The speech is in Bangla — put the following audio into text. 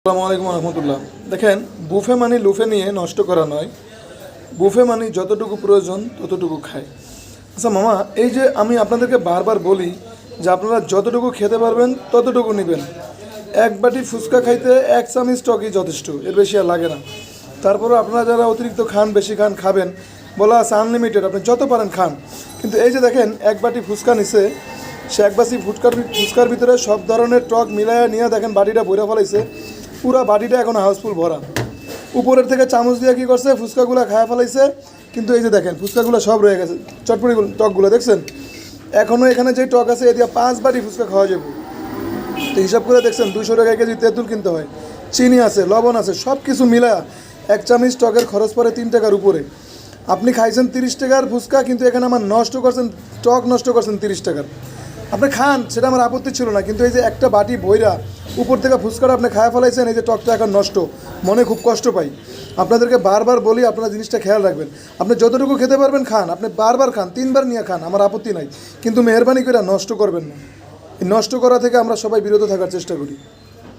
আসসালামু আলাইকুম রহমতুল্লাহ। দেখেন, বুফে মানি লুফে নিয়ে নষ্ট করা নয়, বুফে মানি যতটুকু প্রয়োজন ততটুকু খায়। আচ্ছা মামা, এই যে আমি আপনাদেরকে বারবার বলি যে আপনারা যতটুকু খেতে পারবেন ততটুকু নেবেন। এক বাটি ফুচকা খাইতে এক চামচ টকই যথেষ্ট, এর বেশি আর লাগে না। তারপরে আপনারা যারা অতিরিক্ত খান, বেশি খান, খাবেন, বলা আছে আনলিমিটেড, আপনি যত পারেন খান। কিন্তু এই যে দেখেন, এক বাটি ফুচকা নিছে, সে এক বাটি ফুচকার ভিতরে সব ধরনের টক মিলাইয়া নিয়ে দেখেন বাটিটা ভরে ফেলাইছে, পুরা বাটিটা এখন হাউসফুল ভরা। উপরের থেকে চামচ দিয়ে কী করছে, ফুচকাগুলো খাওয়া ফেলাইছে। কিন্তু এই যে দেখেন, ফুচকাগুলো সব রয়ে গেছে, চটপটিগুলো টকগুলো দেখছেন। এখনও এখানে যে টক আছে, এ দিয়ে 5 বাটি ফুচকা খাওয়া যাবে। তো হিসাব করে দেখছেন, 200 টাকা কেজি তেঁতুল কিনতে হয়, চিনি আছে, লবণ আছে, সব কিছু মিলা এক চামচ টকের খরচ পড়ে 3 টাকার উপরে। আপনি খাইছেন 30 টাকার ফুচকা, কিন্তু এখানে আমার নষ্ট করছেন, টক নষ্ট করছেন 30 টাকার। আপনি খান, সেটা আমার আপত্তি ছিল না, কিন্তু এই যে একটা বাটি বইরা উপর থেকে ফুচকাটা আপনি খাওয়া ফেলাইছেন, এই যে টকটা এখন নষ্ট, মনে খুব কষ্ট পাই। আপনাদেরকে বারবার বলি, আপনারা জিনিসটা খেয়াল রাখবেন। আপনি যতটুকু খেতে পারবেন খান, আপনি বারবার খান, 3 বার নিয়ে খান, আমার আপত্তি নাই, কিন্তু মেহরবানি করে নষ্ট করবেন না। এই নষ্ট করা থেকে আমরা সবাই বিরত থাকার চেষ্টা করি।